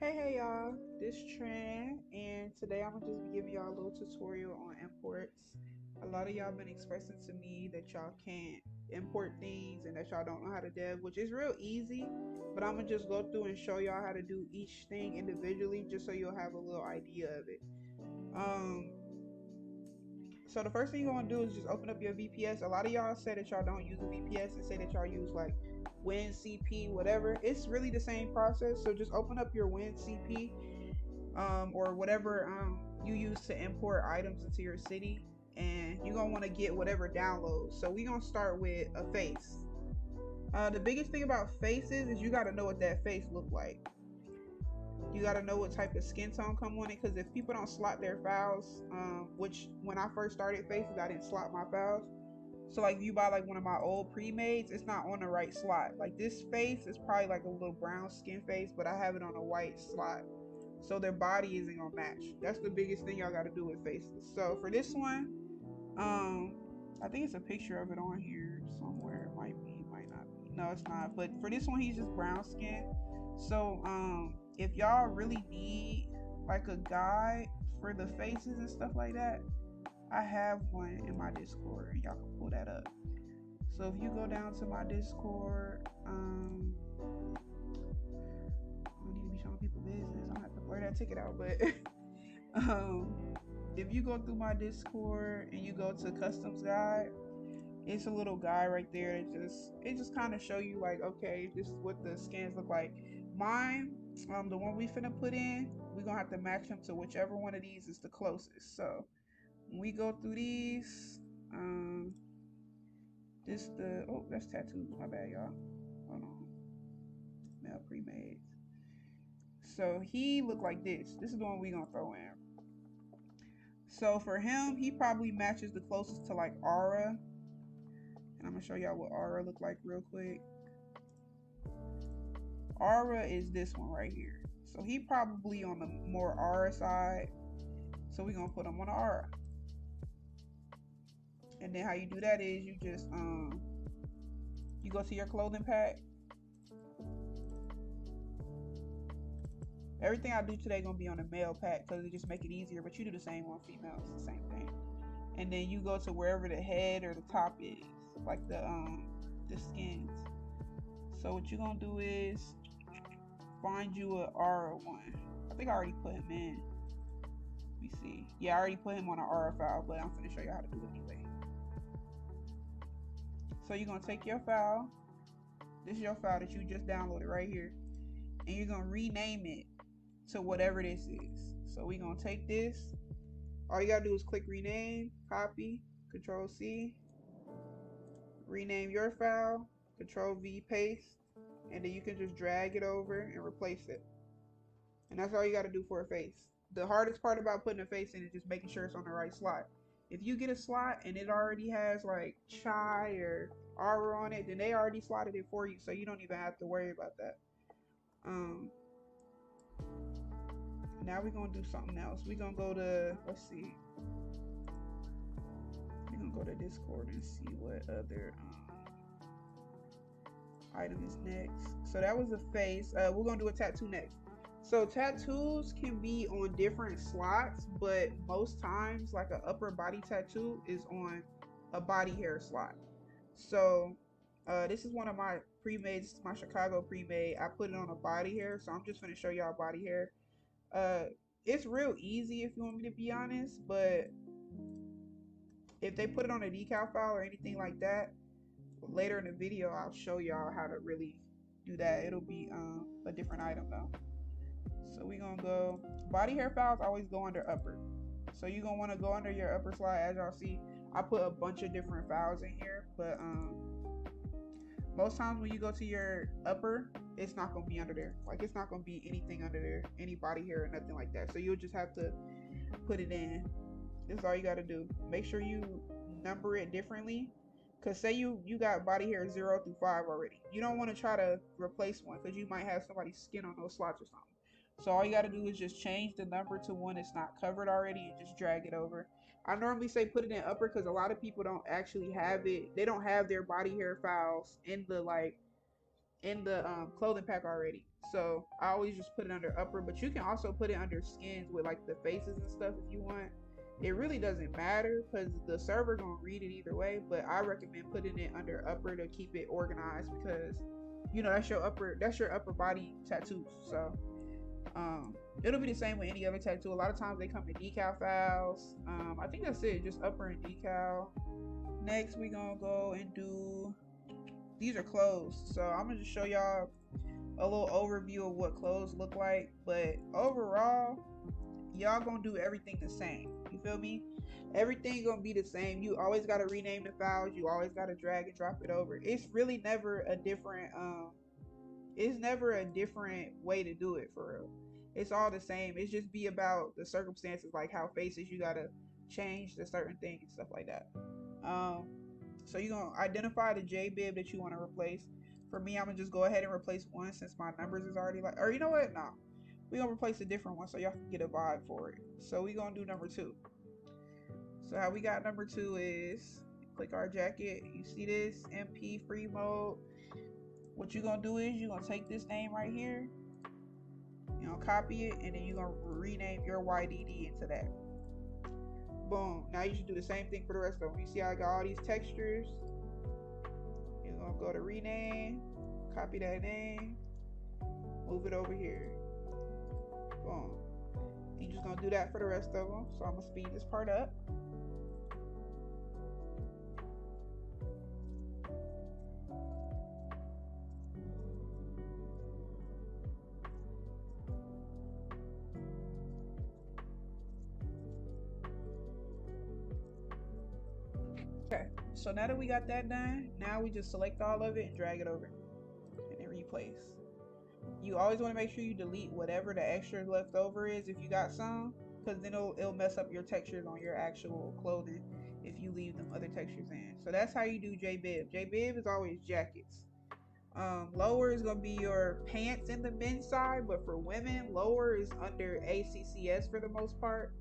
Hey y'all, this Trin, and today I'm gonna just be giving y'all a little tutorial on imports. A lot of y'all been expressing to me that y'all can't import things and that y'all don't know how to dev, which is real easy, but I'm gonna just go through and show y'all how to do each thing individually just so you'll have a little idea of it. Um, so the first thing you're gonna do is just open up your VPS. A lot of y'all say that y'all don't use a VPS and say that y'all use like WinCP, whatever. It's really the same process. So just open up your WinCP or whatever you use to import items into your city, and you're gonna want to get whatever downloads. So we're gonna start with a face. The biggest thing about faces is you got to know what that face look like. You got to know what type of skin tone come on it, because if people don't slot their files, which when I first started faces I didn't slot my files. So like if you buy like one of my old pre-mades, it's not on the right slot. Like this face is probably like a little brown skin face, but I have it on a white slot, so their body isn't gonna match. That's the biggest thing y'all gotta do with faces. So for this one, I think it's a picture of it on here somewhere. It might be, might not be. No, it's not. But for this one, he's just brown skin. So if y'all really need like a guide for the faces and stuff like that, I have one in my Discord, and y'all can pull that up. So if you go down to my Discord, I don't need to be showing people business. I don't have to blur that ticket out, but um, if you go through my Discord and you go to Customs Guide, it's a little guide right there. It just kind of show you like, okay, this is what the skins look like. Mine, the one we finna put in, we gonna have to match them to whichever one of these is the closest. So when we go through these, this the oh that's tattoos. My bad, y'all. Hold on, male pre-made. So he looked like this. This is the one we gonna throw in. So for him, he probably matches the closest to like Aura. And I'm gonna show y'all what Aura look like real quick. Aura is this one right here. So he probably on the more Aura side. So we're gonna put him on Aura. And then how you do that is you just you go to your clothing pack. Everything I do today gonna be on a male pack because it just make it easier, but you do the same on females, the same thing. And then you go to wherever the head or the top is, like the skins. So what you gonna do is find you a Aura one. I think I already put him in. Let me see. Yeah, I already put him on an Aura file, but I'm gonna show you how to do it anyway. So you're gonna take your file. This is your file that you just downloaded right here, and you're gonna rename it to whatever this is. So we're gonna take this. All you gotta do is click rename, copy, Control C, rename your file, Control V, paste, and then you can just drag it over and replace it. And that's all you gotta do for a face. The hardest part about putting a face in is just making sure it's on the right slot. If you get a slot and it already has like Chai or Aura on it, then they already slotted it for you, so you don't even have to worry about that. Now we're gonna do something else. We're gonna go to, let's see. We're gonna go to Discord and see what other item is next. So that was a face. We're gonna do a tattoo next. So tattoos can be on different slots, but most times like an upper body tattoo is on a body hair slot. So this is one of my pre-made. This is my Chicago pre-made. I put it on a body hair, so I'm just gonna show y'all body hair. It's real easy if you want me to be honest, but if they put it on a decal file or anything like that, later in the video I'll show y'all how to really do that. It'll be a different item though. So we gonna go, body hair files always go under upper. So you're gonna wanna go under your upper slide. As y'all see, I put a bunch of different files in here, but most times when you go to your upper, it's not gonna be under there. Like it's not gonna be anything under there, any body hair or nothing like that. So you'll just have to put it in. This is all you gotta do. Make sure you number it differently. Cause say you got body hair 0 through 5 already. You don't want to try to replace one because you might have somebody's skin on those slots or something. So all you got to do is just change the number to one that's not covered already and just drag it over. I normally say put it in upper because a lot of people don't actually have it. They don't have their body hair files in the clothing pack already. So I always just put it under upper, but you can also put it under skins with like the faces and stuff if you want. It really doesn't matter because the server gonna read it either way, but I recommend putting it under upper to keep it organized because you know that's your upper body tattoos. So it'll be the same with any other tattoo. A lot of times they come in decal files. I think that's it, just upper and decal. Next we gonna go and do, these are clothes. So I'm gonna just show y'all a little overview of what clothes look like, but overall y'all gonna do everything the same. You feel me? Everything gonna be the same. You always gotta rename the files. You always gotta drag and drop it over. It's really never a different it's never a different way to do it for real. It's all the same. It's just be about the circumstances, like how faces you gotta change to certain things and stuff like that. Um, so you're gonna identify the J bib that you want to replace. For me, I'm gonna just go ahead and replace one since my numbers is already like, or you know what? No, we're gonna replace a different one so y'all can get a vibe for it. So we're gonna do number 2. So how we got number 2 is click our jacket. You see this MP free mode. What you're gonna do is you're gonna take this name right here, you're gonna copy it, and then you're gonna rename your YDD into that. Boom. Now you should do the same thing for the rest of them. You see how I got all these textures? You're gonna go to rename, copy that name, move it over here. Boom. You're just gonna do that for the rest of them. So I'm gonna speed this part up. Okay, so now that we got that done, now we just select all of it and drag it over and then replace. You always want to make sure you delete whatever the extra left over is if you got some, because then it'll mess up your textures on your actual clothing if you leave them other textures in. So that's how you do J-bib. J-bib is always jackets. Lower is going to be your pants in the men's side, but for women, lower is under ACCS for the most part.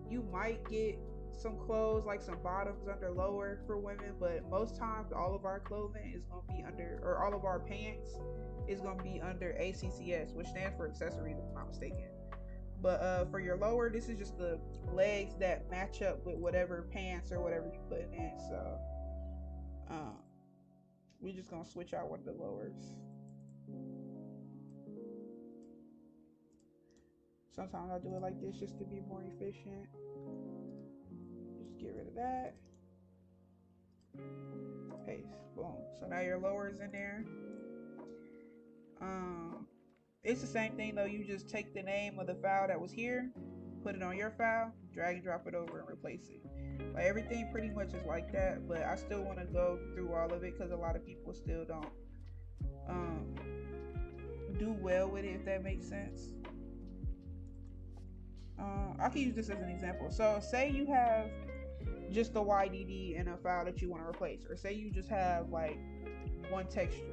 You might get some clothes like some bottoms under lower for women, but most times all of our clothing is going to be under, or all of our pants is going to be under ACCS, which stands for accessories if I'm not mistaken. But for your lower, this is just the legs that match up with whatever pants or whatever you put in. So we're just gonna switch out one of the lowers. Sometimes I do it like this just to be more efficient. Just get rid of that. Paste. Boom. So now your lower is in there. It's the same thing though. You just take the name of the file that was here, put it on your file, drag and drop it over and replace it. Like everything pretty much is like that, but I still want to go through all of it because a lot of people still don't do well with it, if that makes sense. I can use this as an example. So say you have just the YDD in a file that you want to replace, or say you just have like one texture.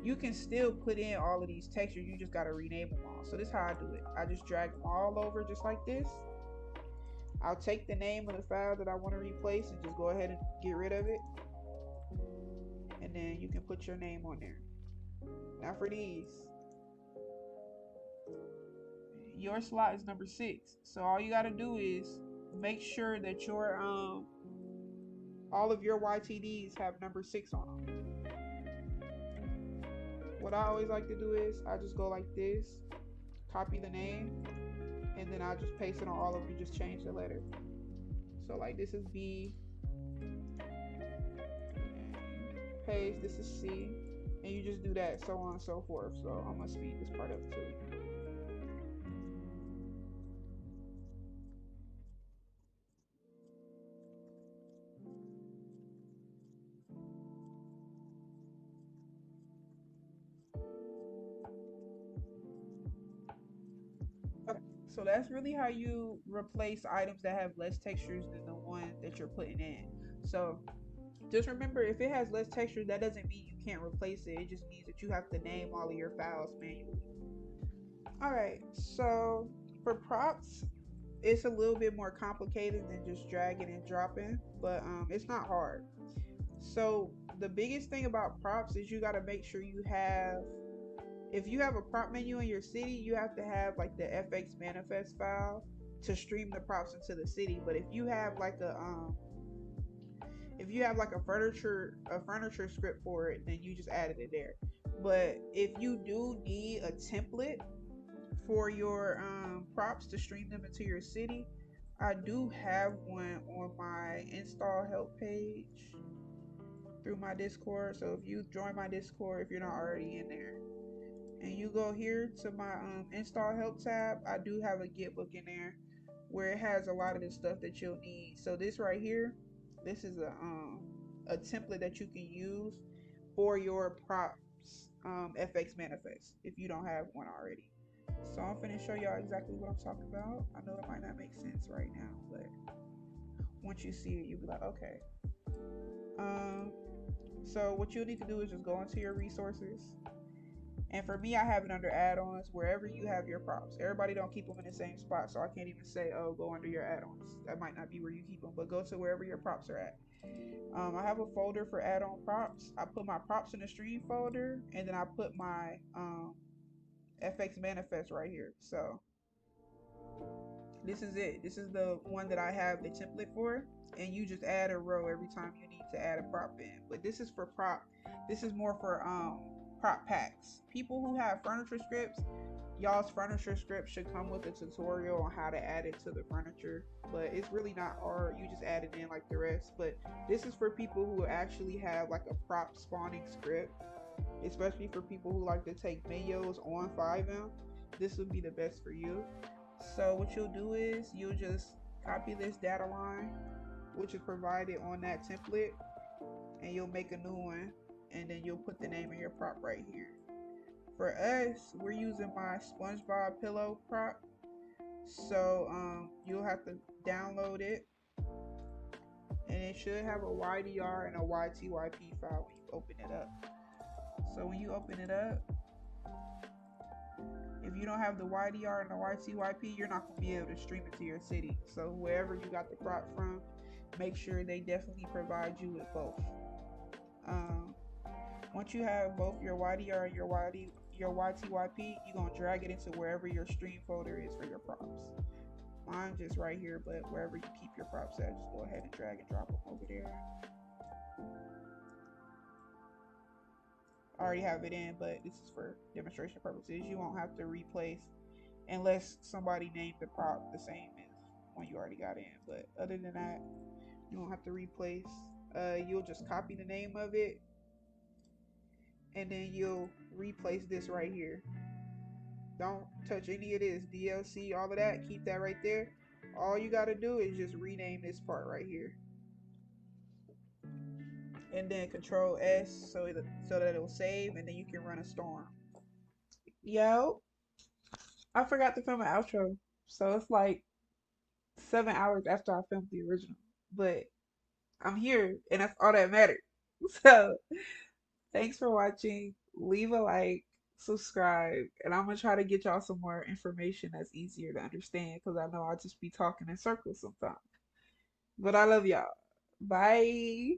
You can still put in all of these textures, you just got to rename them all. So this is how I do it. I just drag them all over just like this. I'll take the name of the file that I want to replace and just go ahead and get rid of it. And then you can put your name on there. Now for these, your slot is number 6. So all you got to do is make sure that your all of your YTDs have number 6 on them. What I always like to do is I just go like this, copy the name, and then I just paste it on all of them, just change the letter. So like this is B, paste, this is C, and you just do that, so on and so forth. So I'm gonna speed this part up too. So that's really how you replace items that have less textures than the one that you're putting in. So just remember, if it has less texture, that doesn't mean you can't replace it. It just means that you have to name all of your files manually. All right, so for props, it's a little bit more complicated than just dragging and dropping, but it's not hard. So the biggest thing about props is you got to make sure you have If you have a prop menu in your city, you have to have like the FX manifest file to stream the props into the city. But if you have like a furniture script for it, then you just added it there. But if you do need a template for your props to stream them into your city, I do have one on my install help page through my Discord. So if you join my Discord, if you're not already in there, and you go here to my install help tab, I do have a Git book in there where it has a lot of the stuff that you'll need. So this right here, this is a template that you can use for your props FX manifest if you don't have one already. So I'm finna show y'all exactly what I'm talking about. I know it might not make sense right now, but once you see it, you'll be like, okay. Um, so what you'll need to do is just go into your resources. And for me, I have it under add-ons wherever you have your props. Everybody don't keep them in the same spot, so I can't even say, oh, go under your add-ons. That might not be where you keep them, but go to wherever your props are at. I have a folder for add-on props. I put my props in the stream folder, and then I put my FX manifest right here. So this is it. This is the one that I have the template for, and you just add a row every time you need to add a prop in. But this is for prop. This is more for prop packs. People who have furniture scripts, y'all's furniture script should come with a tutorial on how to add it to the furniture. But it's really not hard. You just add it in like the rest. But this is for people who actually have like a prop spawning script, especially for people who like to take videos on FiveM. This would be the best for you. So what you'll do is you'll just copy this data line, which is provided on that template, and you'll make a new one, and then you'll put the name of your prop right here. For us, we're using my SpongeBob pillow prop, so you'll have to download it, and it should have a YDR and a YTYP file when you open it up. So when you open it up, if you don't have the YDR and the YTYP, you're not going to be able to stream it to your city. So wherever you got the prop from, make sure they definitely provide you with both. Once you have both your YDR and your YTYP, you're going to drag it into wherever your stream folder is for your props. Mine's just right here, but wherever you keep your props at, just go ahead and drag and drop them over there. I already have it in, but this is for demonstration purposes. You won't have to replace unless somebody named the prop the same as one you already got in. But other than that, you won't have to replace. You'll just copy the name of it, and then you'll replace this right here. Don't touch any of this DLC, all of that. Keep that right there. All you got to do is just rename this part right here, and then Control S so that it'll save, and then you can run a storm. Yo, I forgot to film an outro, so it's like 7 hours after I filmed the original, but I'm here, and that's all that matters. So thanks for watching. Leave a like, subscribe, and I'm gonna try to get y'all some more information that's easier to understand because I know I'll just be talking in circles sometimes. But I love y'all. Bye.